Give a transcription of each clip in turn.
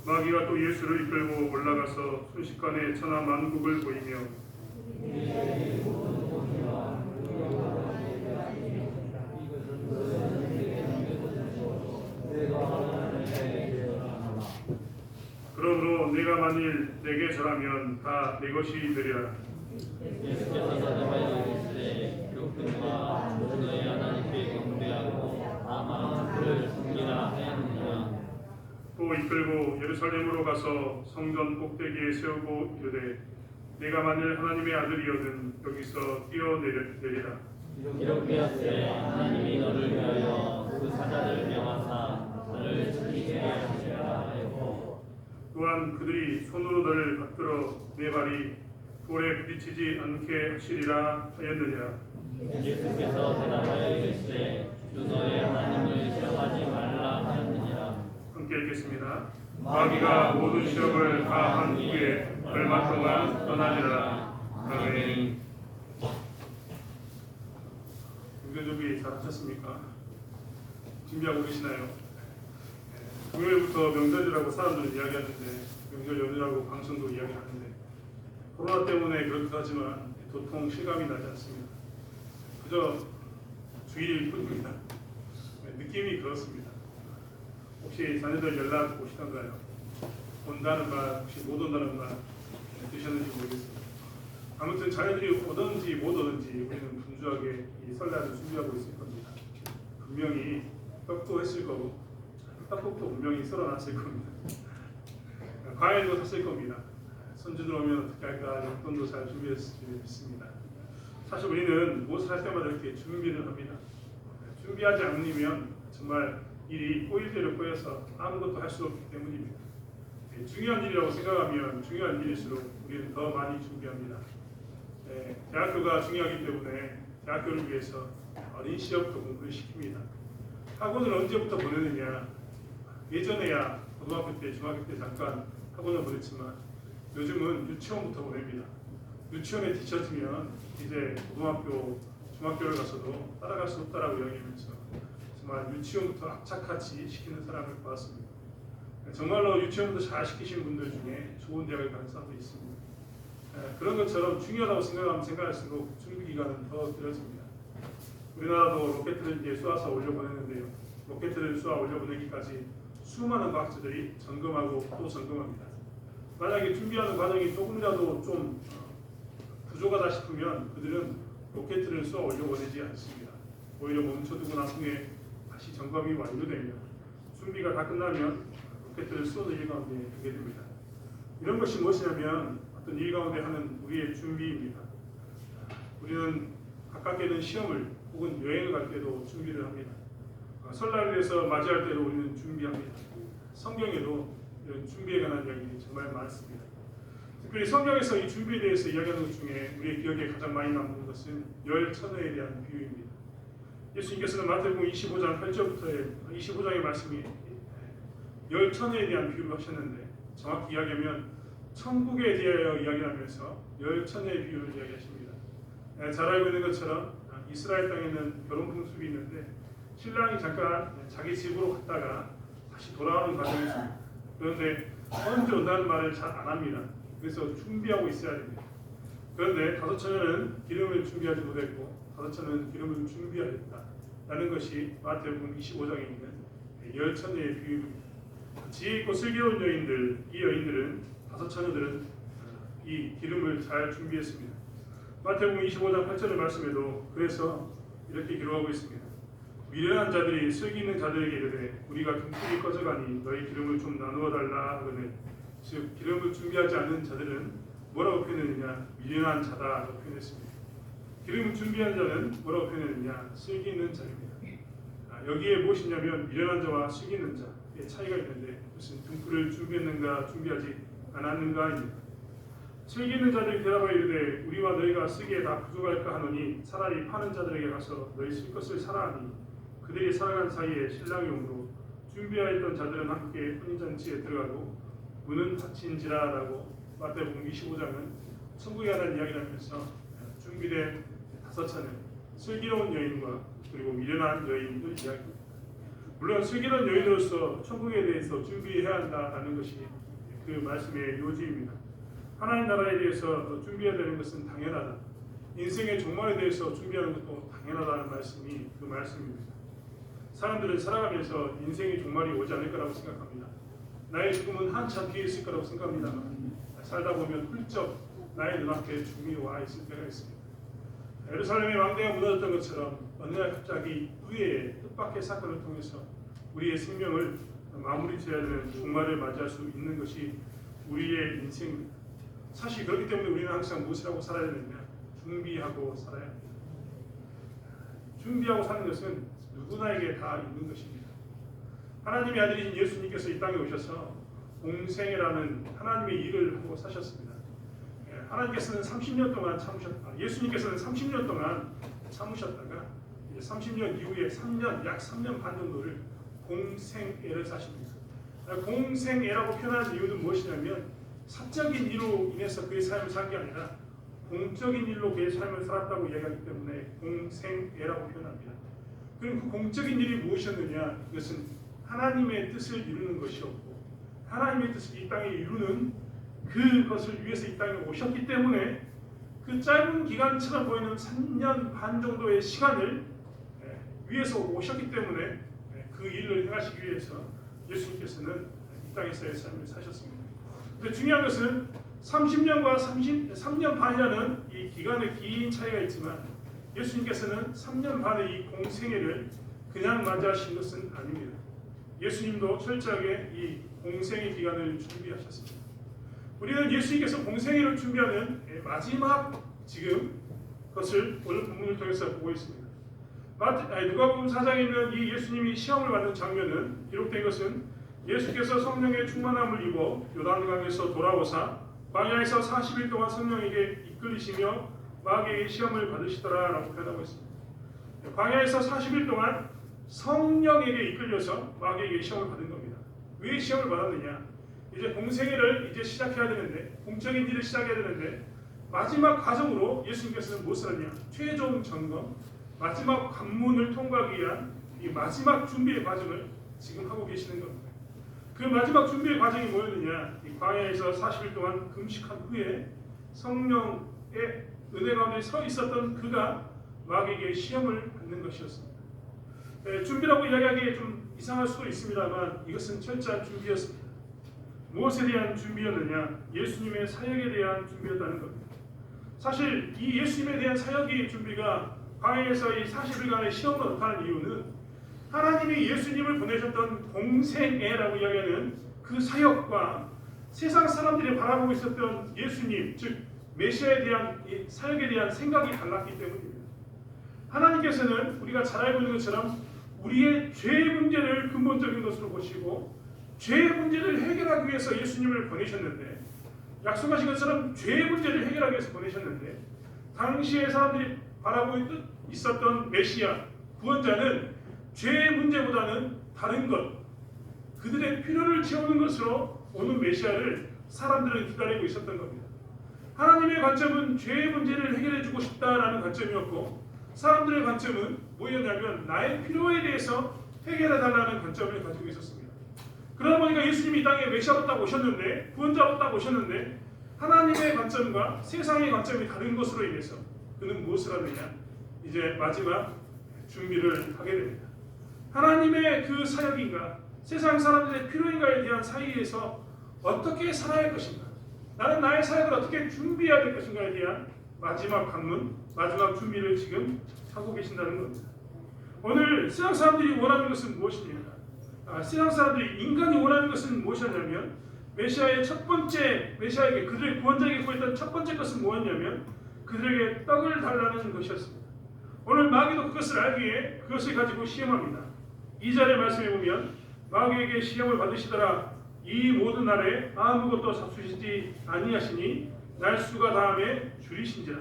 마귀가 또 예수를 이끌고 올라가서 순식간에 천하 만국을 보이며 그러므로 내가 만일 내게 절하면 다 내 것이 되리라. 예수께서 대답하여 이르시되 그뿐과 너희 하나님께 경배하고 아마 그를 섬기라 하였느니라. 또 이끌고 예루살렘으로 가서 성전 꼭대기에 세우고 이르되 내가 만일 하나님의 아들이거든 여기서 뛰어내리라. 이렇게 하되 하나님이 너를 위하여 그 사자를 명하사 너를 지키게 하시리라 하였고 또한 그들이 손으로 너를 받들어 내 발이 돌에 부딪히지 않게 하시리라 하였느니라. 예수께서 대답하여 이르시되 주 너의 하나님을 시험하지 말라 하였느니라. 함께 읽겠습니다. 마귀가 모든 시험을 다 한 후에 얼마 동안 떠나니라. 아멘. 명절 준비 잘 하셨습니까? 준비하고 계시나요? 금요일부터 명절이라고 사람들은 이야기하는데 명절 연휴라고 방송도 이야기하는데 코로나 때문에 그렇기도 하지만 도통 실감이 나지 않습니다. 그저 주일일 뿐입니다. 느낌이 그렇습니다. 혹시 자녀들 연락 오시던가요? 온다는 말, 혹시 못 온다는 말 드셨는지 모르겠습니다. 아무튼 자녀들이 오든지 못 오든지 우리는 분주하게 이 설날을 준비하고 있을 겁니다. 분명히 떡도 했을 거고 떡국도 분명히 썰어놨을 겁니다. 과일도 샀을 겁니다. 손주들 오면 어떻게 할까 용돈도 잘 준비했을 줄 믿습니다. 사실 우리는 무엇을 할 때마다 이렇게 준비를 합니다. 준비하지 않으면 정말 일이 꼬일 대로 꼬여서 아무것도 할 수 없기 때문입니다. 중요한 일이라고 생각하면 중요한 일일수록 우리는 더 많이 준비합니다. 대학교가 중요하기 때문에 대학교를 위해서 어린 시절부터 공부를 시킵니다. 학원을 언제부터 보내느냐? 예전에야 고등학교 때, 중학교 때 잠깐 학원을 보냈지만 요즘은 유치원부터 보냅니다. 유치원에 뒤처지면 이제 고등학교, 중학교를 가서도 따라갈 수 없다라고 이야기하면서 정말 유치원부터 악착같이 시키는 사람을 보았습니다. 정말로 유치원부터 잘 시키시는 분들 중에 좋은 대학을 가는 사람도 있습니다. 그런 것처럼 중요하다고 생각하면 생각할수록 준비 기간은 더 길어집니다. 우리나라도 로켓을 이제 쏘아서 올려보내는데요. 로켓을 쏘아 올려보내기까지 수많은 과학자들이 점검하고 또 점검합니다. 만약에 준비하는 과정이 조금이라도 좀 부족하다 싶으면 그들은 로켓을 쏘아 올려보내지 않습니다. 오히려 멈춰두고 난 후에 다시 점검이 완료되면 준비가 다 끝나면 로켓을 쏘는 일 가운데 하게 됩니다. 이런 것이 무엇이냐면 어떤 일 가운데 하는 우리의 준비입니다. 우리는 가깝게는 시험을 혹은 여행을 갈 때도 준비를 합니다. 설날을 위해서 맞이할 때도 우리는 준비합니다. 성경에도 이런 준비에 관한 이야기들이 정말 많습니다. 특별히 성경에서 이 준비에 대해서 이야기하는 것 중에 우리의 기억에 가장 많이 남는 것은 열 처녀에 대한 비유입니다. 예수님께서는 마태복음 25장 8절부터의 25장의 말씀이 열 처녀에 대한 비유를 하셨는데 정확히 이야기하면 천국에 대하여 이야기하면서 열 처녀의 비유를 이야기하십니다. 잘 알고 있는 것처럼 이스라엘 땅에는 결혼 풍습이 있는데 신랑이 잠깐 자기 집으로 갔다가 다시 돌아오는 과정이 있습니다. 그런데 언제 온다는 말을 잘 안 합니다. 그래서 준비하고 있어야 됩니다. 그런데 다섯 처녀는 기름을 준비하지 못했고 다섯 처녀는 기름을 준비하였다 라는 것이 마태복음 25장에 있는 열 처녀의 비유입니다. 지혜 있고 슬기로운 여인들, 이 여인들은 다섯 처녀들은 이 기름을 잘 준비했습니다. 마태복음 25장 8절의 말씀에도 그래서 이렇게 기록하고 있습니다. 미련한 자들이 슬기 있는 자들에게 이르되 우리가 등불이 꺼져가니 너희 기름을 좀 나누어 달라 하거늘 즉 기름을 준비하지 않는 자들은 뭐라고 표현했느냐? 미련한 자다라고 표현했습니다. 기름을 준비한 자는 뭐라고 표현했느냐? 슬기 있는 자입니다. 여기에 무엇이냐면 미련한 자와 슬기 있는 자의 차이가 있는데 무슨 등불을 준비했는가 준비하지 않았는가입니다. 슬기 있는 자들이 대답하여 이르되 우리와 너희가 쓰기에 다 부족할까 하노니 차라리 파는 자들에게 가서 너희 쓸 것을 사라 하니 그들이 살아간 사이에 신랑이 오므로 준비하였던 자들은 함께 혼인잔치에 들어가고 문은 닫힌지라라고 마태복음 25장은 천국에 관한 이야기를 하면서 준비된 다섯 처녀 슬기로운 여인과 그리고 미련한 여인을 이야기합니다. 물론 슬기로운 여인으로서 천국에 대해서 준비해야 한다라는 것이 그 말씀의 요지입니다. 하나님 나라에 대해서 준비해야 되는 것은 당연하다. 인생의 종말에 대해서 준비하는 것도 당연하다는 말씀이 그 말씀입니다. 사람들은 살아가면서 인생의 종말이 오지 않을 거라고 생각합니다. 나의 죽음은 한참 뒤에 있을 거라고 생각합니다만 살다 보면 훌쩍 나의 눈앞에 죽음이 와 있을 때가 있습니다. 예루살렘의 왕대가 무너졌던 것처럼 어느 날 갑자기 의외의 뜻밖의 사건을 통해서 우리의 생명을 마무리 지어야 되는 종말을 맞이할 수 있는 것이 우리의 인생입니다. 사실 그렇기 때문에 우리는 항상 무엇이라고 살아야 되느냐? 준비하고 살아야 합니다. 준비하고 사는 것은 누구나에게 다 있는 것입니다. 하나님의 아들이신 예수님께서 이 땅에 오셔서 공생애라는 하나님의 일을 하고 사셨습니다. 하나님께서는 30년 동안 참으셨다. 예수님께서는 30년 동안 참으셨다가 이제 30년 이후에 약 3년 반 정도를 공생애를 사십니다. 공생애라고 표현하는 이유는 무엇이냐면 사적인 일로 인해서 그의 삶을 산 게 아니라 공적인 일로 그의 삶을 살았다고 이야기하기 때문에 공생애라고 표현합니다. 그럼 그 공적인 일이 무엇이었느냐? 이것은 하나님의 뜻을 이루는 것이었고 하나님의 뜻을 이 땅에 이루는 그것을 위해서 이 땅에 오셨기 때문에 그 짧은 기간처럼 보이는 3년 반 정도의 시간을 위해서 오셨기 때문에 그 일을 행하시기 위해서 예수님께서는 이 땅에서의 삶을 사셨습니다. 근데 중요한 것은 30년과 3년 반이라는 이 기간의 긴 차이가 있지만 예수님께서는 3년 반의 이 공생애를 그냥 맞이하신 것은 아닙니다. 예수님도 철저하게 이 공생의 기간을 준비하셨습니다. 우리는 예수님께서 공생애를 준비하는 마지막 지금 것을 오늘 본문을 통해서 보고 있습니다. 누가복음 4장에 있는 이 예수님이 시험을 받는 장면은 기록된 것은 예수께서 성령의 충만함을 입어 요단강에서 돌아오사 광야에서 40일 동안 성령에게 이끌리시며 마귀에게 시험을 받으시더라라고 표현하고 있습니다. 광야에서 40일 동안 성령에게 이끌려서 마귀에게 시험을 받은 겁니다. 왜 시험을 받았느냐? 이제 공생애를 이제 시작해야 되는데 공적인 일을 시작해야 되는데 마지막 과정으로 예수님께서는 무엇을 하냐? 최종 점검, 마지막 관문을 통과하기 위한 이 마지막 준비의 과정을 지금 하고 계시는 겁니다. 그 마지막 준비의 과정이 뭐였느냐? 이 광야에서 40일 동안 금식한 후에 성령의 은혜 가운데 서 있었던 그가 마귀에게 시험을 받는 것이었습니다. 준비라고 이야기하기에 좀 이상할 수도 있습니다만 이것은 철저한 준비였습니다. 무엇에 대한 준비였느냐? 예수님의 사역에 대한 준비였다는 겁니다. 사실 이 예수님에 대한 사역의 준비가 광야에서 이 40일간의 시험을 하는 이유는 하나님이 예수님을 보내셨던 공생애라고 이야기하는 그 사역과 세상 사람들이 바라보고 있었던 예수님, 즉 메시아에 대한 이 사역에 대한 생각이 달랐기 때문입니다. 하나님께서는 우리가 잘 알고 있는 것처럼 우리의 죄 문제를 근본적인 것으로 보시고 죄 문제를 해결하기 위해서 예수님을 보내셨는데 약속하신 것처럼 죄 문제를 해결하기 위해서 보내셨는데 당시에 사람들이 바라보고 있었던 메시아, 구원자는 죄의 문제보다는 다른 것, 그들의 필요를 채우는 것으로 오는 메시아를 사람들은 기다리고 있었던 겁니다. 하나님의 관점은 죄의 문제를 해결해 주고 싶다라는 관점이었고 사람들의 관점은 뭐였냐면 나의 필요에 대해서 해결해 달라는 관점을 가지고 있었습니다. 그러다 보니까 예수님이 이 땅에 메시아로 딱 오셨는데 구원자로 딱 오셨는데 하나님의 관점과 세상의 관점이 다른 것으로 인해서 그는 무엇을 하느냐? 이제 마지막 준비를 하게 됩니다. 하나님의 그 사역인가 세상 사람들의 필요인가에 대한 사이에서 어떻게 살아야 할 것인가? 나는 나의 사역을 어떻게 준비해야 될 것인가에 대한 마지막 관문, 마지막 준비를 지금 하고 계신다는 겁니다. 오늘 세상 사람들이 원하는 것은 무엇입니까? 세상 사람들이 인간이 원하는 것은 무엇이었냐면 메시아의 첫 번째 메시아에게 그들의 구원자에게 구했던 첫 번째 것은 뭐였냐면 그들에게 떡을 달라는 것이었습니다. 오늘 마귀도 그것을 알기에 그것을 가지고 시험합니다. 2절의 말씀에 보면 마귀에게 시험을 받으시더라 이 모든 날에 아무것도 잡수시지 아니하시니 날수가 다함에 줄이신지라.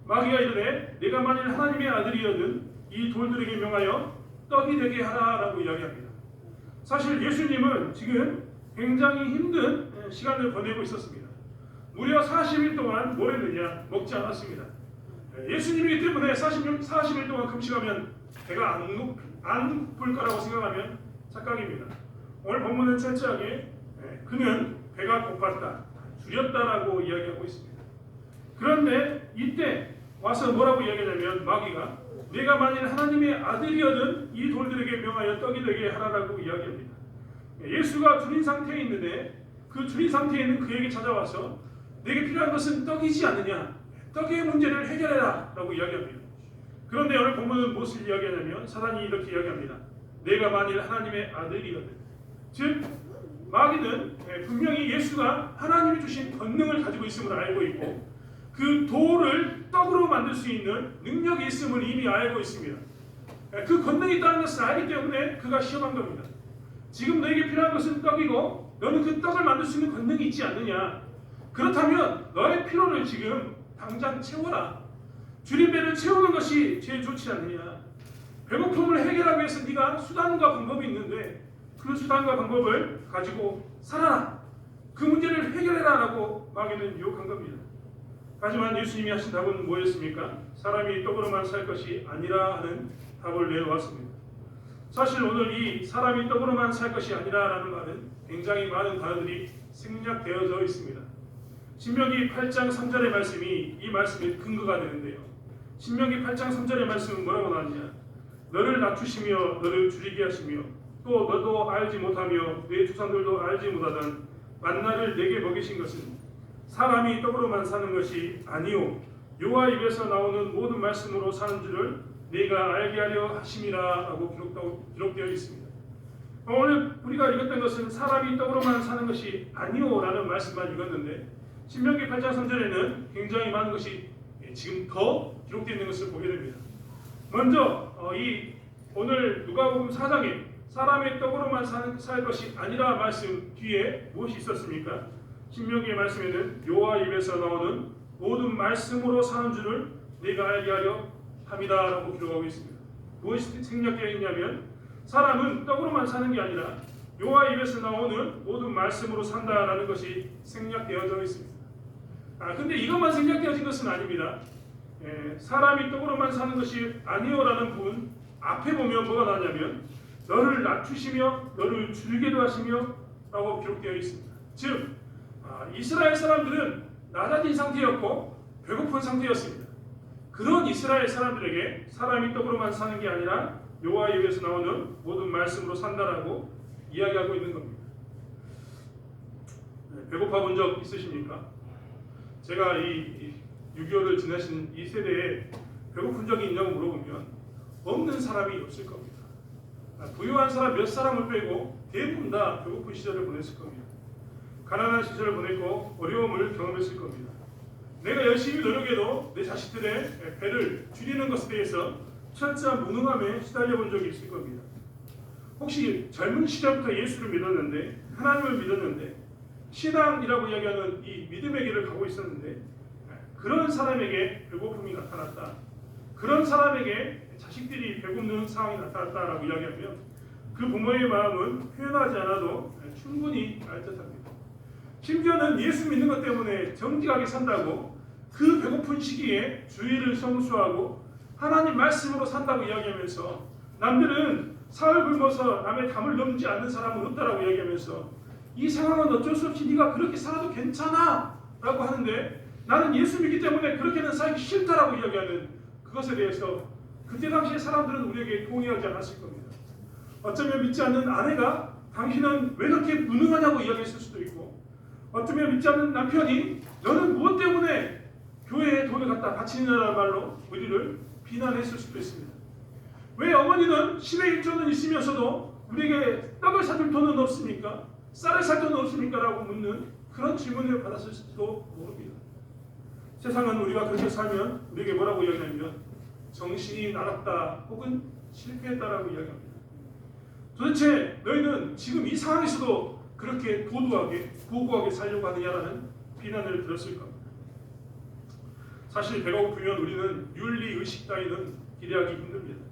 마귀가 이르되 내가 만일 하나님의 아들이여든 이 돌들에게 명하여 떡이 되게 하라라고 이야기합니다. 사실 예수님은 지금 굉장히 힘든 시간을 보내고 있었습니다. 무려 40일 동안 뭘 했느냐? 먹지 않았습니다. 예수님이기 때문에 40일 동안 금식하면 배가 안 고플 거라고 생각하면 착각입니다. 오늘 본문은 철저하게 그는 배가 고팠다, 줄였다라고 이야기하고 있습니다. 그런데 이때 와서 뭐라고 이야기하냐면 마귀가 내가 만일 하나님의 아들이어든 이 돌들에게 명하여 떡이 되게 하라라고 이야기합니다. 예수가 줄인 상태에 있는데 그 줄인 상태에 있는 그에게 찾아와서 내게 필요한 것은 떡이지 않느냐, 떡의 문제를 해결해라 라고 이야기합니다. 그런데 오늘 본문은 무엇을 이야기하냐면 사단이 이렇게 이야기합니다. 내가 만일 하나님의 아들이거든. 즉 마귀는 분명히 예수가 하나님이 주신 권능을 가지고 있음을 알고 있고 그 돌을 떡으로 만들 수 있는 능력이 있음을 이미 알고 있습니다. 그 권능이 있다는 것을 알기 때문에 그가 시험한 겁니다. 지금 너에게 필요한 것은 떡이고 너는 그 떡을 만들 수 있는 권능이 있지 않느냐. 그렇다면 너의 필요를 지금 당장 채워라. 줄인 배를 채우는 것이 제일 좋지 않느냐. 배고픔을 해결하기 위해서 네가 수단과 방법이 있는데 그 수단과 방법을 가지고 살아라. 그 문제를 해결해라 라고 마귀는 유혹한 겁니다. 하지만 예수님이 하신 답은 뭐였습니까? 사람이 떡으로만 살 것이 아니라 하는 답을 내놓았습니다. 사실 오늘 이 사람이 떡으로만 살 것이 아니라 라는 말은 굉장히 많은 단어들이 생략되어져 있습니다. 신명기 8장 3절의 말씀이 이 말씀의 근거가 되는데요. 신명기 8장 3절의 말씀은 뭐라고 나왔냐? 너를 낮추시며 너를 줄이게 하시며 또 너도 알지 못하며 내 조상들도 알지 못하던 만나를 내게 먹이신 것은 사람이 떡으로만 사는 것이 아니오 여호와 입에서 나오는 모든 말씀으로 사는 줄을 네가 알게 하려 하심이라 라고 기록되어 있습니다. 오늘 우리가 읽었던 것은 사람이 떡으로만 사는 것이 아니오 라는 말씀만 읽었는데 신명기 8장 3절에는 굉장히 많은 것이 지금 더 기록되어 있는 것을 보게 됩니다. 먼저 이 오늘 누가복음 4장에 사람의 떡으로만 살 것이 아니라 말씀 뒤에 무엇이 있었습니까? 신명기의 말씀에는 여호와 입에서 나오는 모든 말씀으로 사는 줄을 네가 알게 하려 함이다 라고 기록하고 있습니다. 무엇이 생략되어 있냐면 사람은 떡으로만 사는 게 아니라 여호와 입에서 나오는 모든 말씀으로 산다라는 것이 생략되어져 있습니다. 근데 이것만 생략되어진 것은 아닙니다. 사람이 떡으로만 사는 것이 아니오라는 부분 앞에 보면 뭐가 나냐면 너를 낮추시며 너를 줄게도 하시며 라고 기록되어 있습니다. 즉 이스라엘 사람들은 낮아진 상태였고 배고픈 상태였습니다. 그런 이스라엘 사람들에게 사람이 떡으로만 사는 게 아니라 여호와 입에서 나오는 모든 말씀으로 산다라고 이야기하고 있는 겁니다. 배고파 본 적 있으십니까? 제가 이 6.25를 지나신 이 세대에 배고픈 적이 있냐고 물어보면 없는 사람이 없을 겁니다. 부유한 사람 몇 사람을 빼고 대부분 다 배고픈 시절을 보냈을 겁니다. 가난한 시절을 보냈고 어려움을 경험했을 겁니다. 내가 열심히 노력해도 내 자식들의 배를 줄이는 것에 대해서 철저한 무능함에 시달려 본 적이 있을 겁니다. 혹시 젊은 시절부터 예수를 믿었는데 하나님을 믿었는데 신앙이라고 이야기하는 이 믿음의 길을 가고 있었는데 그런 사람에게 배고픔이 나타났다. 그런 사람에게 자식들이 배고픈 상황이 나타났다라고 이야기하면 그 부모의 마음은 표현하지 않아도 충분히 알 듯합니다. 심지어는 예수 믿는 것 때문에 정직하게 산다고 그 배고픈 시기에 주의를 성수하고 하나님 말씀으로 산다고 이야기하면서 남들은 사흘 굶어서 남의 담을 넘지 않는 사람은 없다라고 이야기하면서 이 상황은 어쩔 수 없이 네가 그렇게 살아도 괜찮아 라고 하는데 나는 예수 믿기 때문에 그렇게는 살기 싫다라고 이야기하는 그것에 대해서 그때 당시에 사람들은 우리에게 동의하지 않았을 겁니다. 어쩌면 믿지 않는 아내가 당신은 왜 그렇게 무능하냐고 이야기했을 수도 있고 어쩌면 믿지 않는 남편이 너는 무엇 때문에 교회에 돈을 갖다 바치느냐는 말로 우리를 비난했을 수도 있습니다. 왜 어머니는 10의 1조는 있으면서도 우리에게 떡을 사줄 돈은 없습니까? 쌀을 살 돈은 없습니까? 라고 묻는 그런 질문을 받았을지도 모릅니다. 세상은 우리가 그렇게 살면 우리에게 뭐라고 이야기하냐면 정신이 나갔다 혹은 실패했다라고 이야기합니다. 도대체 너희는 지금 이 상황에서도 그렇게 도도하게 고고하게 살려고 하느냐라는 비난을 들었을 겁니다. 사실 배가 고프면 우리는 윤리의식 따위는 기대하기 힘듭니다.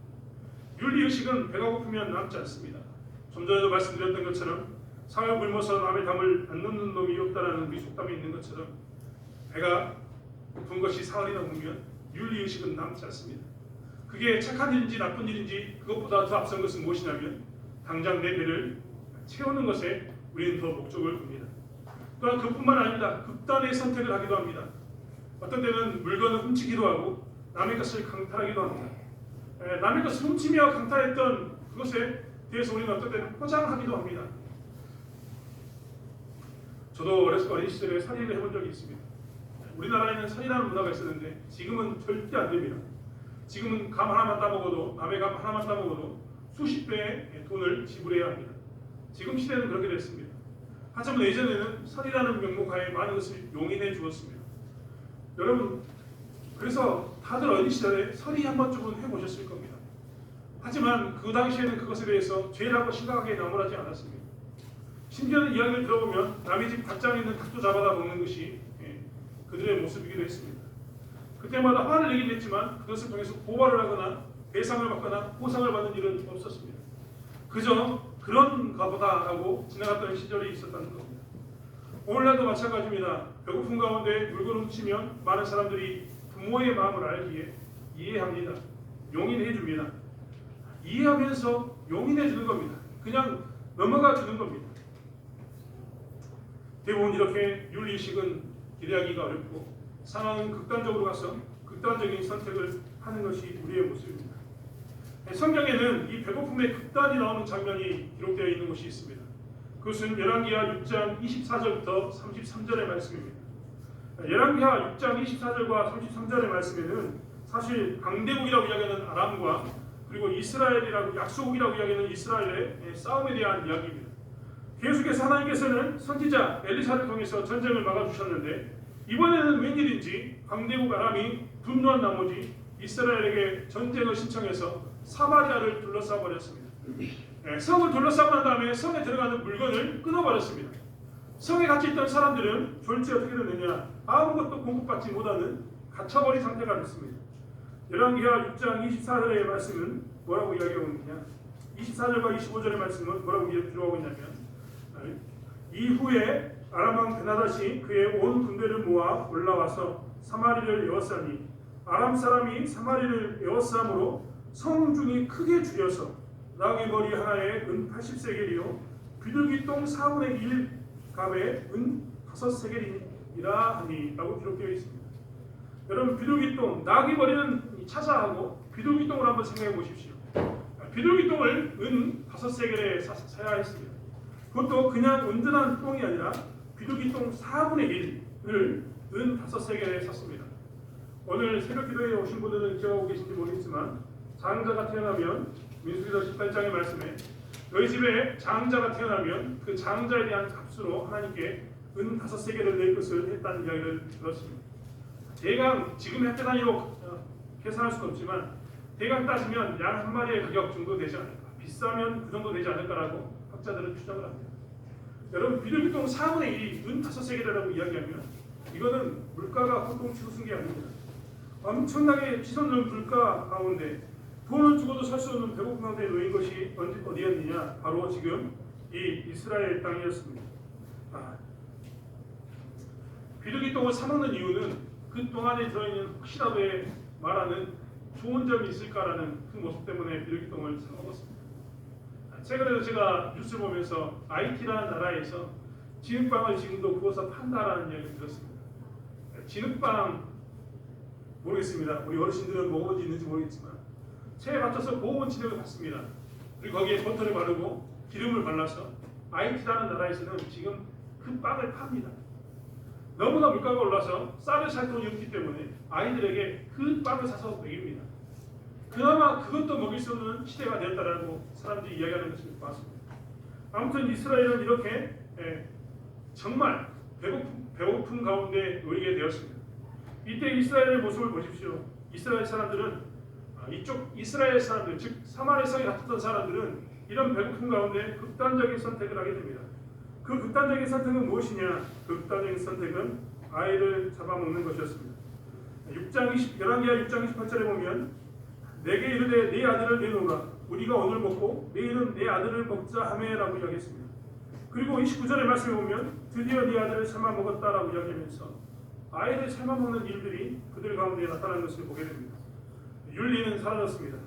윤리의식은 배가 고프면 남지 않습니다. 좀 전에도 말씀드렸던 것처럼 사흘 굶어서 남의 담을 안 넘는 놈이 없다라는 우리 속담이 있는 것처럼 배가 고픈 것이 사흘이나 굶으면 윤리의식은 남지 않습니다. 그게 착한 일인지 나쁜 일인지 그것보다 더 앞선 것은 무엇이냐면 당장 내 배를 채우는 것에 우리는 더 목적을 둡니다. 또한 그뿐만 아닙니다. 극단의 선택을 하기도 합니다. 어떤 때는 물건을 훔치기도 하고 남의 것을 강탈하기도 합니다. 남의 것을 훔치며 강탈했던 그것에 대해서 우리는 어떤 때는 포장하기도 합니다. 저도 어린 시절에 살인을 해본 적이 있습니다. 우리나라에는 살인하는 문화가 있었는데 지금은 절대 안 됩니다. 지금은 감 하나만 따먹어도 남의 감 하나만 따먹어도 수십 배의 돈을 지불해야 합니다. 지금 시대는 그렇게 됐습니다. 하지만 예전에는 살인하는 명목하에 많은 것을 용인해 주었습니다. 여러분, 그래서 다들 어린 시절에 살인 한 번쯤은 해보셨을 겁니다. 하지만 그 당시에는 그것에 대해서 죄라고 심각하게 나무라지 않았습니다. 심지어는 이야기를 들어보면 남의 집 닭장에 있는 닭도 잡아다 먹는 것이 그들의 모습이기도 했습니다. 그때마다 화를 내긴 했지만 그것을 통해서 고발을 하거나 배상을 받거나 보상을 받는 일은 없었습니다. 그저 그런가 보다라고 지나갔던 시절이 있었다는 겁니다. 오늘날도 마찬가지입니다. 배고픈 가운데 물건을 훔치면 많은 사람들이 부모의 마음을 알기에 이해합니다. 용인해 줍니다. 이해하면서 용인해 주는 겁니다. 그냥 넘어가 주는 겁니다. 대부분 이렇게 윤리의식은 기대하기가 어렵고 상황은 극단적으로 가서 극단적인 선택을 하는 것이 우리의 모습입니다. 성경에는 이 배고픔의 극단이 나오는 장면이 기록되어 있는 곳이 있습니다. 그것은 열왕기하 6장 24절부터 33절의 말씀입니다. 열왕기하 6장 24절과 33절의 말씀에는 사실 강대국이라고 이야기하는 아람과 그리고 이스라엘이라고 약소국이라고 이야기하는 이스라엘의 싸움에 대한 이야기입니다. 계속해서 하나님께서는 선지자 엘리사를 통해서 전쟁을 막아주셨는데 이번에는 웬일인지 강대국 아람이 분노한 나머지 이스라엘에게 전쟁을 신청해서 사마리아를 둘러싸 버렸습니다. 성을 둘러싸고 난 다음에 성에 들어가는 물건을 끊어버렸습니다. 성에 갇혀 있던 사람들은 졸지 어떻게 됐느냐, 아무것도 공급받지 못하는 갇혀버린 상태가 됐습니다. 열왕기하 6장 24절의 말씀은 뭐라고 이야기하고 있느냐, 24절과 25절의 말씀은 뭐라고 기록하고 있냐면, 이후에 아람왕 베나다시 그의 온 군대를 모아 올라와서 사마리를 에워싸니 아람 사람이 사마리를 에워싸므로 성중이 크게 줄여서 나귀 머리 하나에 은 80세겔이요 비둘기 똥 4분의 1 값에 은 5세겔이라 하니 라고 기록되어 있습니다. 여러분, 비둘기 똥, 나귀 머리는 차자하고 비둘기 똥을 한번 생각해 보십시오. 비둘기 똥을 은 5세겔에 사야 했습니다. 그것도 그냥 은둔한 똥이 아니라 비둘기 똥 4분의 1을 은 5세겔에 샀습니다. 오늘 새벽 기도에 오신 분들은 기억하고 계신지 모르겠지만 장자가 태어나면 민수기도 18장의 말씀에 너희 집에 장자가 태어나면 그 장자에 대한 값으로 하나님께 은 5세겔을 낼 것을 했다는 이야기를 들었습니다. 대강 지금의 학교 단위로 계산할 수는 없지만 대강 따지면 양 한 마리의 가격 정도 되지 않을까, 비싸면 그 정도 되지 않을까라고 학자들은 추정을 합니다. 여러분, 비둘기똥 4분의 1이 은 5세겔이라고 이야기하면 이거는 물가가 호통치고 쓴 게 아닙니다. 엄청나게 치솟는 물가 가운데 돈을 주고도 살 수 없는 배고픈 가운데 놓인 것이 어디였느냐, 바로 지금 이 이스라엘 땅이었습니다. 비둘기똥을 사먹는 이유는 그 똥 안에 들어있는 혹시라도의 말하는 좋은 점이 있을까라는 그 모습 때문에 비둘기똥을 사먹었습니다. 최근에도 제가 뉴스를 보면서 IT라는 나라에서 진흙빵을 지금도 구워서 판다라는 이야기를 들었습니다. 진흙빵 모르겠습니다. 우리 어르신들은 먹어본 지 있는지 모르겠지만 체에 받쳐서 고온 진흙을 받습니다. 그리고 거기에 버터를 바르고 기름을 발라서 IT라는 나라에서는 지금 그 빵을 팝니다. 너무나 물가가 올라서 쌀을 살 돈이 없기 때문에 아이들에게 그 빵을 사서 먹입니다. 그나마 그것도 먹일 수 없는 시대가 되었다라고 사람들이 이야기하는 것을 봤습니다. 아무튼 이스라엘은 이렇게 정말 배고픔 가운데 놓이게 되었습니다. 이때 이스라엘의 모습을 보십시오. 이스라엘 사람들은 이쪽 이스라엘 사람들, 즉 사마리아 성에 갇혔던 사람들은 이런 배고픔 가운데 극단적인 선택을 하게 됩니다. 그 극단적인 선택은 무엇이냐? 그 극단적인 선택은 아이를 잡아먹는 것이었습니다. 열왕기하 6장 28절에 보면 내게 이르되 네 아들을 내놓으라, 우리가 오늘 먹고 내일은 내 아들을 먹자 하매라고 이야기했습니다. 그리고 29절의 말씀에 보면 드디어 네 아들을 삶아 먹었다라고 이야기하면서 아이를 삶아먹는 일들이 그들 가운데 나타나는 것을 보게 됩니다. 윤리는 사라졌습니다.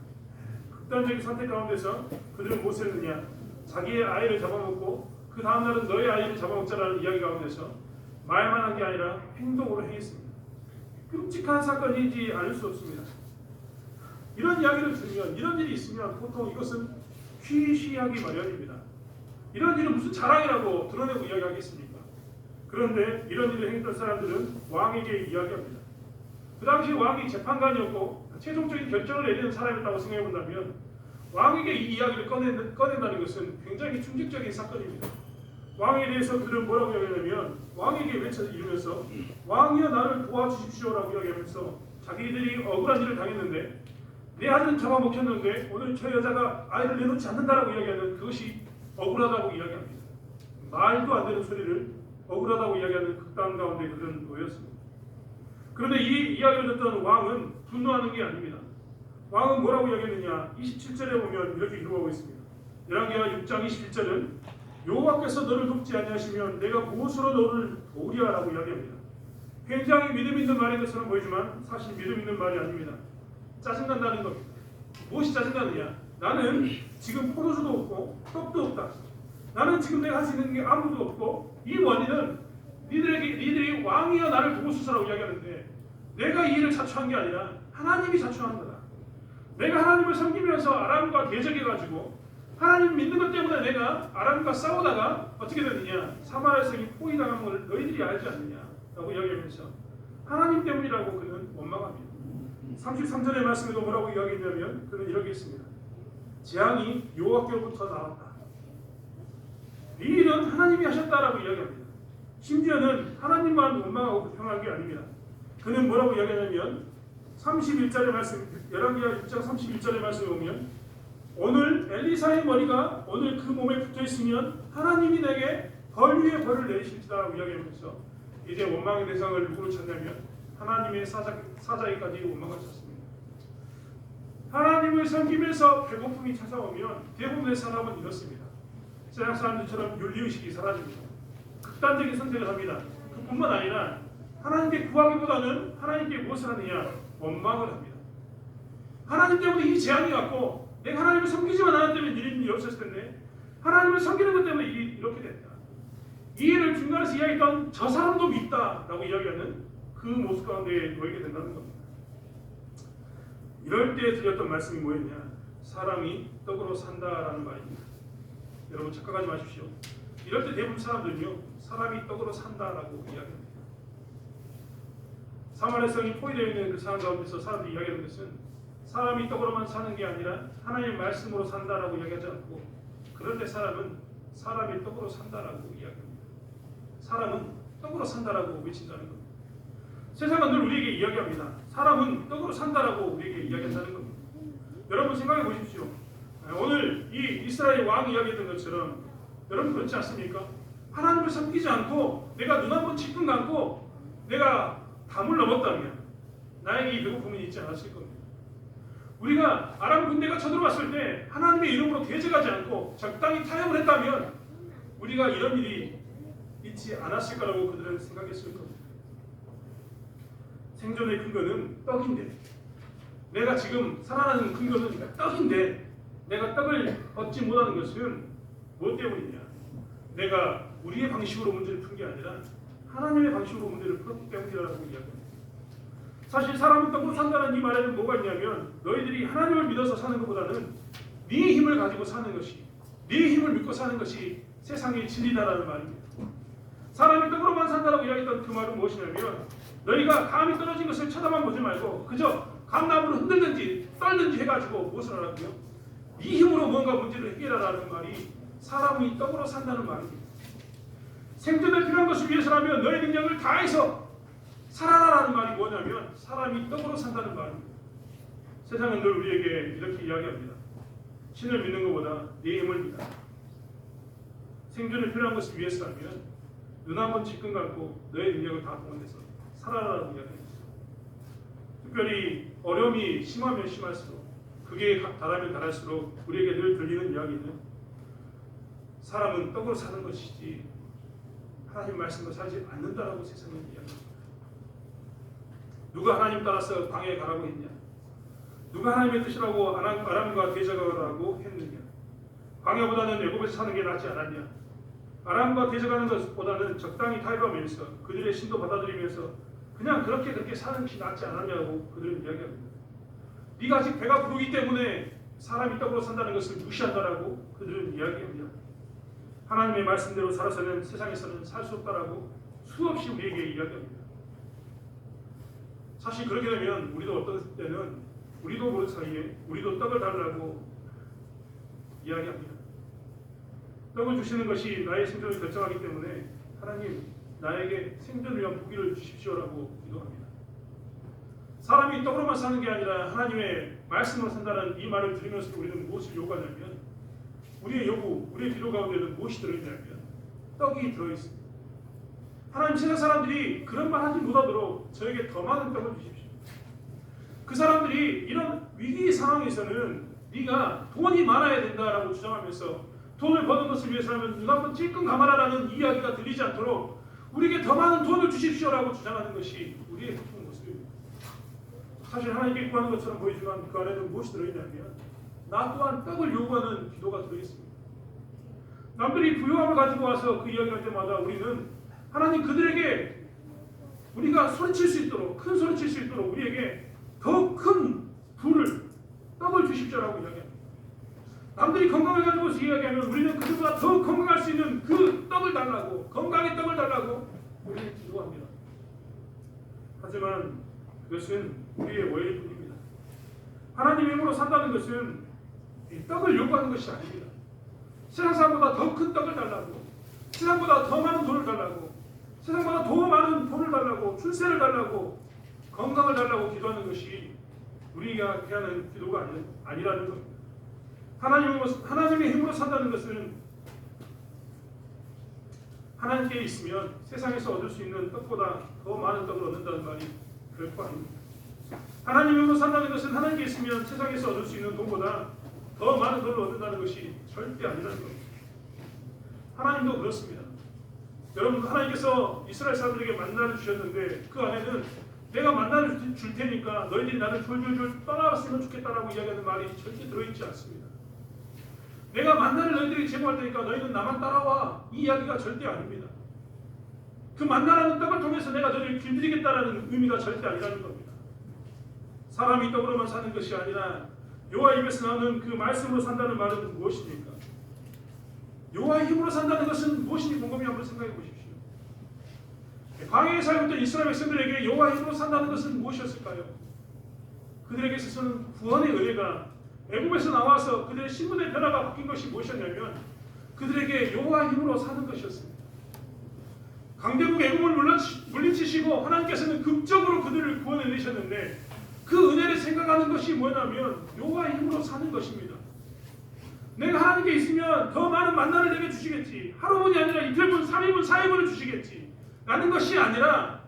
극단적인 선택 가운데서 그들은 무엇을 했느냐? 자기의 아이를 잡아먹고 그 다음날은 너의 아이를 잡아먹자라는 이야기 가운데서 말만 한 게 아니라 행동으로 행했습니다. 끔찍한 사건이지 않을 수 없습니다. 이런 이야기를 들으면, 이런 일이 있으면 보통 이것은 쉬쉬하기 마련입니다. 이런 일은 무슨 자랑이라고 드러내고 이야기하겠습니까? 그런데 이런 일을 행했던 사람들은 왕에게 이야기합니다. 그 당시 왕이 재판관이었고 최종적인 결정을 내리는 사람이었다고 생각해 본다면 왕에게 이 이야기를 꺼낸다는 것은 굉장히 충격적인 사건입니다. 왕에 대해서 그들은 뭐라고 이야기하냐면 왕에게 외쳐 이르면서 왕이여 나를 도와주십시오라고 이야기하면서 자기들이 억울한 일을 당했는데 내 아들은 잡아먹혔는데 오늘 저 여자가 아이를 내놓지 않는다라고 이야기하는 그것이 억울하다고 이야기합니다. 말도 안 되는 소리를 억울하다고 이야기하는 극단 가운데 그들은 놓였습니다. 그런데 이 이야기를 듣던 왕은 분노하는 게 아닙니다. 왕은 뭐라고 이야기했느냐? 27절에 보면 이렇게 기록하고 있습니다. 열왕기하 6장 21절은 여호와께서 너를 돕지 아니하시면 내가 무엇으로 너를 도우랴라고 이야기합니다. 굉장히 믿음 있는 말인 것처럼 보이지만 사실 믿음 있는 말이 아닙니다. 짜증난다는 겁니다. 무엇이 짜증나느냐? 나는 지금 포도주도 없고 떡도 없다. 나는 지금 내가 할 수 있는 게 아무도 없고 이 원인은 니들이 왕이여 나를 도우소서라고 이야기하는데 내가 이 일을 자초한 게 아니라 하나님이 자초한 거다. 내가 하나님을 섬기면서 아람과 대적해가지고 하나님 믿는 것 때문에 내가 아람과 싸우다가 어떻게 됐느냐? 사마리아 성이 포위당한 것을 너희들이 알지 않느냐라고 이야기하면서 하나님 때문이라고 그는 원망합니다. 33절의 말씀에도 뭐라고 이야기했냐면 그는 이렇게 했습니다. 재앙이 여호와께로부터 나왔다. 이 일은 하나님이 하셨다라고 이야기합니다. 심지어는 하나님만 원망하고 불평한 게 아닙니다. 그는 뭐라고 이야기하냐면 31절의 말씀, 열왕기하 6장 31절의 말씀에 보면 오늘 엘리사의 머리가 오늘 그 몸에 붙어있으면 하나님이 내게 벌 위에 벌을 내리실지라고 이야기하면서 이제 원망의 대상을 누구로 찾냐면 하나님의 사자에까지 원망을 찾습니다. 하나님을 섬기면서 배고픔이 찾아오면 대부분의 사람은 이렇습니다. 세상 사람들처럼 윤리의식이 사라집니다. 극단적인 선택을 합니다. 그뿐만 아니라 하나님께 구하기보다는 하나님께 무엇을 하느냐? 원망을 합니다. 하나님 때문에 이 재앙이 왔고 내가 하나님을 섬기지만 않았다면 이런 일이 없었을 텐데 하나님을 섬기는 것 때문에 이렇게 됐다. 이 일을 중간에서 이야기했던 저 사람도 믿다라고 이야기하는 그 모습 가운데 놓이게 된다는 겁니다. 이럴 때 드렸던 말씀이 뭐였냐? 사람이 떡으로 산다라는 말입니다. 여러분 착각하지 마십시오. 이럴 때 대부분 사람들은요 사람이 떡으로 산다라고 이야기합니다. 사마리아 성이 포위되어 있는 그 상황 가운데서 사람들이 이야기하는 것은 사람이 떡으로만 사는 게 아니라 하나님의 말씀으로 산다라고 이야기하지 않고 그럴 때 사람은 사람이 떡으로 산다라고 이야기합니다. 사람은 떡으로 산다라고 외친다는 겁니다. 세상은 늘 우리에게 이야기합니다. 사람은 떡으로 산다라고 우리에게 이야기한다는 겁니다. 여러분 생각해 보십시오. 오늘 이 이스라엘 왕 이야기했던 것처럼 여러분 그렇지 않습니까? 하나님을 섬기지 않고 내가 눈 한번 찔끔 감고 내가 담을 넘었다면 나에게 이 배고픔은 있지 않았을 겁니다. 우리가 아람 군대가 쳐들어왔을 때 하나님의 이름으로 대적하지 않고 적당히 타협을 했다면 우리가 이런 일이 있지 않았을 거라고 그들은 생각했을 겁니다. 생존의 근거는 떡인데 내가 지금 살아나는 근거는 떡인데 내가 떡을 얻지 못하는 것은 무엇 때문이냐? 내가 우리의 방식으로 문제를 푼 게 아니라 하나님의 방식으로 문제를 풀었기 때문이라고 이야기합니다. 사실 사람은 떡으로 산다는 이 말에는 뭐가 있냐면 너희들이 하나님을 믿어서 사는 것보다는 네 힘을 가지고 사는 것이 네 힘을 믿고 사는 것이 세상의 진리다라는 말입니다. 사람이 떡으로만 산다라고 이야기했던 그 말은 무엇이냐면 너희가 감이 떨어진 것을 쳐다만 보지 말고 그저 감나무를 흔들든지 떨든지 해가지고 무엇을 하라고요? 네 힘으로 뭔가 문제를 해결하라는 말이 사람이 떡으로 산다는 말입니다. 생존에 필요한 것을 위해서라면 너의 능력을 다해서 살아라라는 말이 뭐냐면 사람이 떡으로 산다는 말입니다. 세상은 늘 우리에게 이렇게 이야기합니다. 신을 믿는 것보다 네 힘을 믿어. 생존에 필요한 것을 위해서라면 눈 한번 질끈 감고 너의 능력을 다 동원해서 살아라라고 이야기합니다. 특별히 어려움이 심하면 심할수록 그게 달하면 달할수록 우리에게 늘 들리는 이야기는 사람은 떡으로 사는 것이지 하나님 말씀으로 살지 않는다라고 세상은 이야기합니다. 누가 하나님 따라서 광야에 가라고 했냐? 누가 하나님의 뜻이라고 아람과 대적하라고 했느냐? 광야보다는 애굽에서 사는 게 낫지 않았냐? 아람과 대적하는 것보다는 적당히 타협하면서 그들의 신도 받아들이면서 그냥 그렇게 사는 것이 낫지 않았냐고 그들은 이야기합니다. 네가 아직 배가 부르기 때문에 사람이 떡으로 산다는 것을 무시한다라고 그들은 이야기합니다. 하나님의 말씀대로 살아서는 세상에서는 살 수 없다라고 수없이 우리에게 이야기합니다. 사실 그렇게 되면 우리도 어떤 때는 우리도 모르는 사이에 우리도 떡을 달라고 이야기합니다. 떡을 주시는 것이 나의 생존을 결정하기 때문에 하나님 나에게 생존을 위한 부기를 주십시오라고 기도합니다. 사람이 떡으로만 사는 게 아니라 하나님의 말씀으로 산다는 이 말을 들으면서 우리는 무엇을 요구하냐면 우리의 요구, 우리의 기도 가운데는 무엇이 들어있냐면 떡이 들어있습니다. 하나님 세상 사람들이 그런 말 하지 못하도록 저에게 더 많은 떡을 주십시오. 그 사람들이 이런 위기 상황에서는 네가 돈이 많아야 된다라고 주장하면서 돈을 버는 것을 위해서라면 눈 한번 찔끔 감아라라는 이야기가 들리지 않도록 우리에게 더 많은 돈을 주십시오라고 주장하는 것이 우리의 보통 모습입니다. 사실 하나님께 구하는 것처럼 보이지만 그 안에는 무엇이 들어있냐면 나 또한 떡을 요구하는 기도가 들어있습니다. 남들이 부유함을 가지고 와서 그 이야기할 때마다 우리는 하나님 그들에게 우리가 소리칠 수 있도록 큰 소리칠 수 있도록 우리에게 더 큰 부를 떡을 주십시오라고 이야기합니다. 남들이 건강을 가지고 이야기하면 우리는 그들보다 더 건강할 수 있는 그 떡을 달라고 건강의 떡을 달라고 우리는 기도합니다. 하지만 그것은 우리의 오해일 뿐입니다. 하나님의 힘으로 산다는 것은 이 떡을 요구하는 것이 아닙니다. 세상 사람보다 더 큰 떡을 달라고 세상보다 더 많은 돈을 달라고 세상보다 더 많은 돈을 달라고 출세를 달라고 건강을 달라고 기도하는 것이 우리가 하는 기도가 아니라는 겁니다. 하나님의 힘으로 산다는 것은 하나님께 있으면 세상에서 얻을 수 있는 떡보다 더 많은 떡을 얻는다는 말이 결코 아닙니다. 하나님의 힘으로 산다는 것은 하나님께 있으면 세상에서 얻을 수 있는 돈보다 더 많은 돈을 얻는다는 것이 절대 아니라는 겁니다. 하나님도 그렇습니다. 여러분 하나님께서 이스라엘 사람들에게 만나를 주셨는데 그 안에는 내가 만나를 줄 테니까 너희들이 나를 졸졸졸 떠나갔으면 좋겠다라고 이야기하는 말이 절대 들어있지 않습니다. 내가 만나를 너희들에게 제공할 테니까 너희는 나만 따라와 이 이야기가 절대 아닙니다. 그 만나라는 떡을 통해서 내가 너희를 길들이겠다라는 의미가 절대 아니라는 겁니다. 사람이 떡으로만 사는 것이 아니라 여호와 입에서 나오는 그 말씀으로 산다는 말은 무엇입니까? 여호와의 힘으로 산다는 것은 무엇인지 곰곰이 한번 생각해 보십시오. 광야에 살고 있던 이스라엘 백성들에게 여호와의 힘으로 산다는 것은 무엇이었을까요? 그들에게 있어서는 구원의 은혜가 애굽에서 나와서 그들의 신분의 변화가 바뀐 것이 무엇이었냐면 그들에게 여호와의 힘으로 사는 것이었습니다. 강대국 애굽을 물리치시고 하나님께서는 극적으로 그들을 구원해내셨는데 그 은혜를 생각하는 것이 뭐냐면 여호와의 힘으로 사는 것입니다. 내가 하나님께 있으면 더 많은 만나를 내게 주시겠지. 하루분이 아니라 이틀분, 3일분, 4일분을 주시겠지. 라는 것이 아니라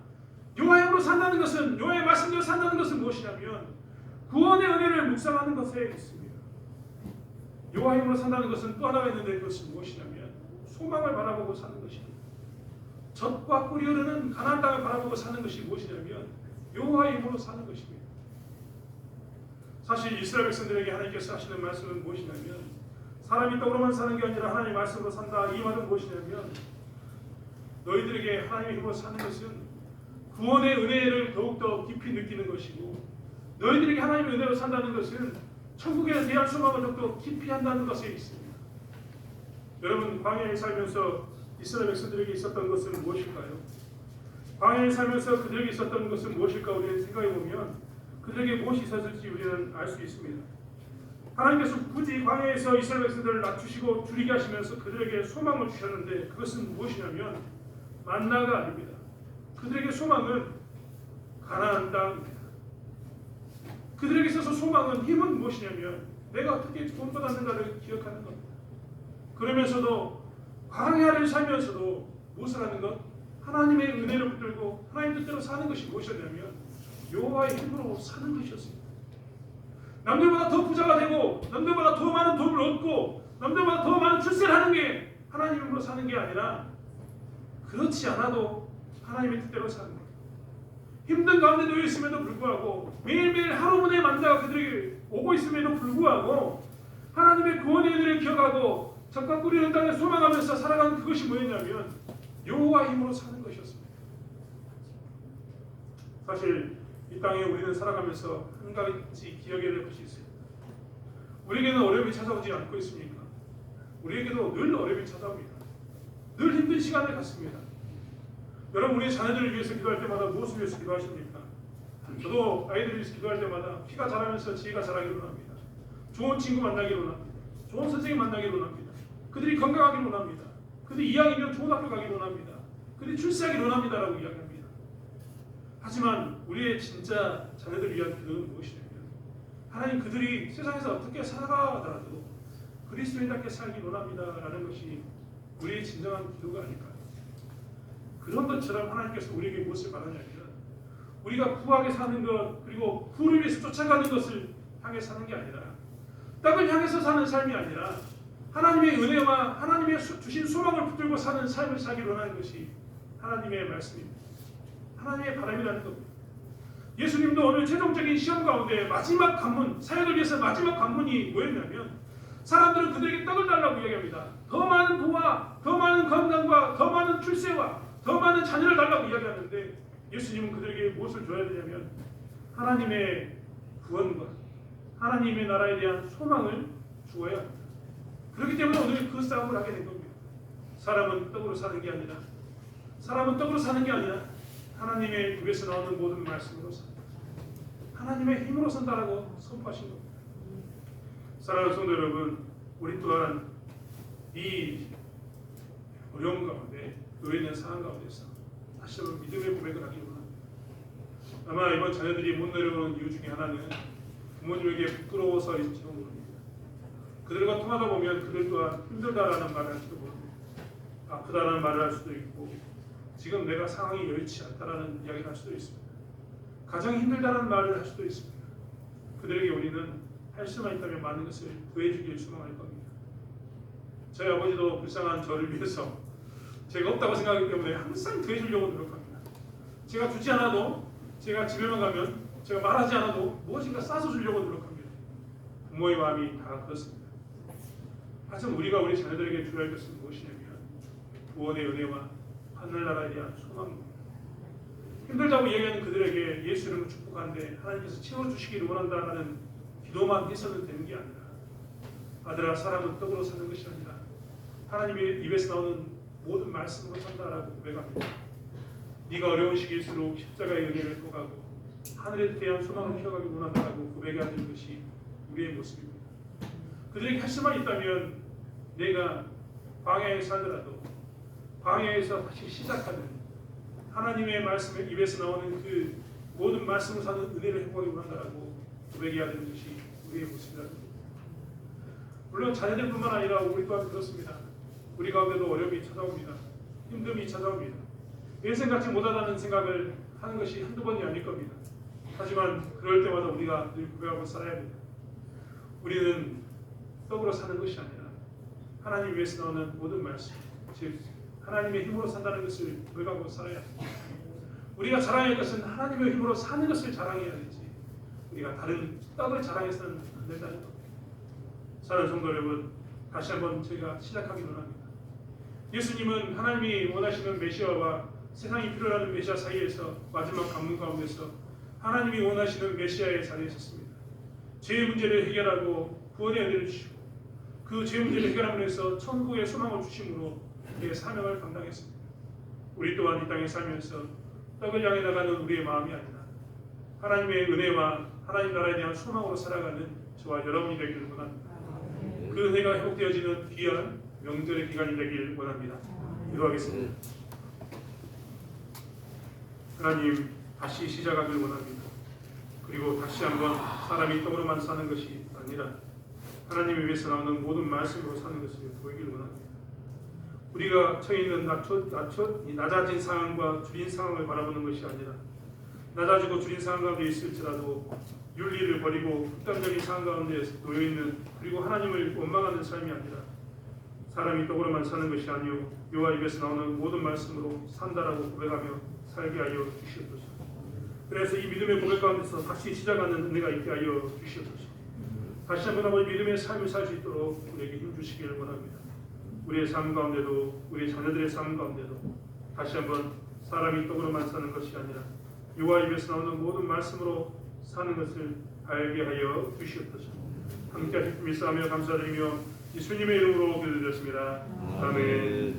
여호와의 힘으로 산다는 것은 여호와의 말씀대로 산다는 것은 무엇이냐면 구원의 은혜를 묵상하는 것에 있습니다. 여호와의 힘으로 산다는 것은 또 하나가 있는데 그것은 무엇이냐면 소망을 바라보고 사는 것입니다. 젖과 꿀이 흐르는 가나안 땅을 바라보고 사는 것이 무엇이냐면 여호와의 힘으로 사는 것입니다. 사실 이스라엘 백성들에게 하나님께서 하시는 말씀은 무엇이냐면 사람이 떡으로만 사는 게 아니라 하나님의 말씀으로 산다. 이 말은 무엇이냐면 너희들에게 하나님의 힘으로 사는 것은 구원의 은혜를 더욱더 깊이 느끼는 것이고 너희들에게 하나님의 은혜로 산다는 것은 천국에 대한 소망을 더욱더 깊이 한다는 것에 있습니다. 여러분 광야에 살면서 이스라엘 백성들에게 있었던 것은 무엇일까요? 광야에 살면서 그들에게 있었던 것은 무엇일까 우리는 생각해 보면 그들에게 무엇이 있었을지 우리는 알 수 있습니다. 하나님께서 굳이 광야에서 이스라엘 백성들을 낮추시고 줄이게 하시면서 그들에게 소망을 주셨는데 그것은 무엇이냐면 만나가 아닙니다. 그들에게 소망은 가나안 땅입니다. 그들에게 있어서 소망은 힘은 무엇이냐면 내가 어떻게 구원받았는가를 기억하는 겁니다. 그러면서도 광야를 살면서도 무엇을 하는 것? 하나님의 은혜를 붙들고 하나님 뜻대로 사는 것이 무엇이었냐면 여호와의 힘으로 사는 것이었습니다. 남들보다 더 부자가 되고 남들보다 더 많은 돈을 얻고 남들보다 더 많은 출세를 하는 게 하나님의 힘으로 사는 게 아니라 그렇지 않아도 하나님의 뜻대로 사는 것. 힘든 가운데 놓여 있음에도 불구하고 매일매일 하루분의 만나가 그들에게 오고 있음에도 불구하고 하나님의 구원의 은혜를 기억하고 적과 꿀이는 땅에 소망하면서 살아가는 그것이 뭐였냐면 여호와 힘으로 사는 것이었습니다. 사실 이 땅에 우리는 살아가면서 한 가지 기억해야 될 것이 있습니다. 우리에게는 어려움이 찾아오지 않고 있습니까? 우리에게도 늘 어려움이 찾아옵니다. 늘 힘든 시간을 갖습니다. 여러분, 우리 자녀들을 위해서 기도할 때마다 무엇을 위해서 기도하십니까? 저도 아이들을 위해서 기도할 때마다 키가 자라면서 지혜가 자라기를 원합니다. 좋은 친구 만나기를 원합니다. 좋은 선생님 만나기를 원합니다. 그들이 건강하기를 원합니다. 그들이 이왕이면 좋은 학교 가기를 원합니다. 그들이 출세하기를 원합니다라고 이야기합니다. 하지만 우리의 진짜 자녀들을 위한 기도는 무엇이냐면 하나님, 그들이 세상에서 어떻게 살아가더라도 그리스도인답게 살기를 원합니다라는 것이 우리의 진정한 기도가 아닐까요? 그런 것처럼 하나님께서 우리에게 무엇을 말하냐면 우리가 부하게 사는 것, 그리고 부를 위해서 쫓아가는 것을 향해 사는 게 아니라, 떡을 향해서 사는 삶이 아니라 하나님의 은혜와 하나님의 주신 소망을 붙들고 사는 삶을 살기를 원하는 것이 하나님의 말씀입니다. 하나님의 바람이라는 겁니다. 예수님도 오늘 최종적인 시험 가운데 마지막 관문, 사역을 위해서 마지막 관문이 뭐였냐면 사람들은 그들에게 떡을 달라고 이야기합니다. 더 많은 부와 더 많은 건강과 더 많은 출세와 더 많은 자녀를 달라고 이야기하는데 예수님은 그들에게 무엇을 줘야 되냐면 하나님의 구원과 하나님의 나라에 대한 소망을 주어야 합니다. 그렇기 때문에 오늘 그 싸움을 하게 된 겁니다. 사람은 떡으로 사는 게 아니라 하나님의 입에서 나오는 모든 말씀으로 산다. 하나님의 힘으로 산다라고 선포하신 겁니다. 사랑하는 성도 여러분, 우리 또한 이 어려운 가운데, 놓여 있는 상황 가운데서 다시 한번 믿음의 고백을 하기 원합니다. 아마 이번 자녀들이 못 내려오는 이유 중에 하나는 부모님에게 부끄러워서일지도 모릅니다. 그들과 통하다 보면 그들 또한 힘들다라는 말을 할지도 모릅니다. 아프다라는 말을 할 수도 있고 지금 내가 상황이 여의치 않다라는 이야기를 할 수도 있습니다. 가장 힘들다는 말을 할 수도 있습니다. 그들에게 우리는 할 수만 있다면 많은 것을 구해주길 소망할 겁니다. 저희 아버지도 불쌍한 저를 위해서 제가 없다고 생각하기 때문에 항상 구해주려고 노력합니다. 제가 주지 않아도, 제가 집에만 가면, 제가 말하지 않아도 무엇인가 싸서 주려고 노력합니다. 부모의 마음이 다 그렇습니다. 하지만 우리가 우리 자녀들에게 주어야 할 것은 무엇이냐면 구원의 은혜와 하늘나라에 대한 소망입니다. 힘들다고 얘기하는 그들에게 예수 이름으로 축복하는데 하나님께서 채워주시기를 원한다는 기도만 해서는 되는 게 아니라, 아들아, 사람은 떡으로 사는 것이 아니라 하나님의 입에서 나오는 모든 말씀으로 산다라고 고백합니다. 네가 어려운 시기일수록 십자가의 은혜를 통하고 하늘에 대한 소망을 키워가기 원한다라고 고백하는 것이 우리의 모습입니다. 그들에게 할 수만 있다면 내가 광야에 살더라도 광야에서 다시 시작하는 하나님의 말씀의 입에서 나오는 그 모든 말씀을 사는 은혜를 행복하기 원한다라고 고백해야 되는 것이 우리의 모습이라는 겁니다. 물론 자녀들뿐만 아니라 우리 또한 그렇습니다. 우리 가운데도 어려움이 찾아옵니다. 힘듦이 찾아옵니다. 일생 같지 못하다는 생각을 하는 것이 한두 번이 아닐 겁니다. 하지만 그럴 때마다 우리가 늘 고백하고 살아야 합니다. 우리는 떡으로 사는 것이 아니라 하나님 위에서 나오는 모든 말씀, 즉 하나님의 힘으로 산다는 것을 고백하고 살아야 합니다. 우리가 자랑해야 할 것은 하나님의 힘으로 사는 것을 자랑해야 되지 우리가 다른 떡을 자랑해서는 안 된다는 겁니다. 사랑하는 성도 여러분, 다시 한번 저희가 시작하기로 합니다. 예수님은 하나님이 원하시는 메시아와 세상이 필요로 하는 메시아 사이에서 마지막 관문 가운데서 하나님이 원하시는 메시아의 자리에 섰습니다. 죄의 문제를 해결하고 구원의 은혜를 주시고 그 죄의 문제를 해결함으로 해서 천국의 소망을 주심으로 그의 사명을 감당했습니다. 우리 또한 이 땅에 살면서 떡을 향해 나가는 우리의 마음이 아니라 하나님의 은혜와 하나님 나라에 대한 소망으로 살아가는 저와 여러분이 되기를 원합니다. 그 은혜가 회복되어지는 귀한 명절의 기간이 되길 원합니다. 기도하겠습니다. 하나님, 다시 시작하길 원합니다. 그리고 다시 한번 사람이 떡으로만 사는 것이 아니라 하나님의 위해서 나오는 모든 말씀으로 사는 것을 보이길 원합니다. 우리가 처해 있는 낮아진 상황과 줄인 상황을 바라보는 것이 아니라 낮아지고 줄인 상황 가운데 있을지라도 윤리를 버리고 극단적인 상황 가운데 놓여 있는, 그리고 하나님을 원망하는 삶이 아니라 사람이 떡으로만 사는 것이 아니요 여호와 입에서 나오는 모든 말씀으로 산다라고 고백하며 살게 하여 주시옵소서. 그래서 이 믿음의 고백 가운데서 다시 시작하는 은혜가 있게 하여 주시옵소서. 다시 한번 아버지 믿음의 삶을 살 수 있도록 우리에게 힘주시기를 원합니다. 우리의 삶 가운데도 우리 자녀들의 삶 가운데도 다시 한번 사람이 떡으로만 사는 것이 아니라 유아 입에서 나오는 모든 말씀으로 사는 것을 알게 하여 주시옵소서. 함께 하실 믿사하며 감사드리며 예수님의 이름으로 기도드렸습니다. 아멘.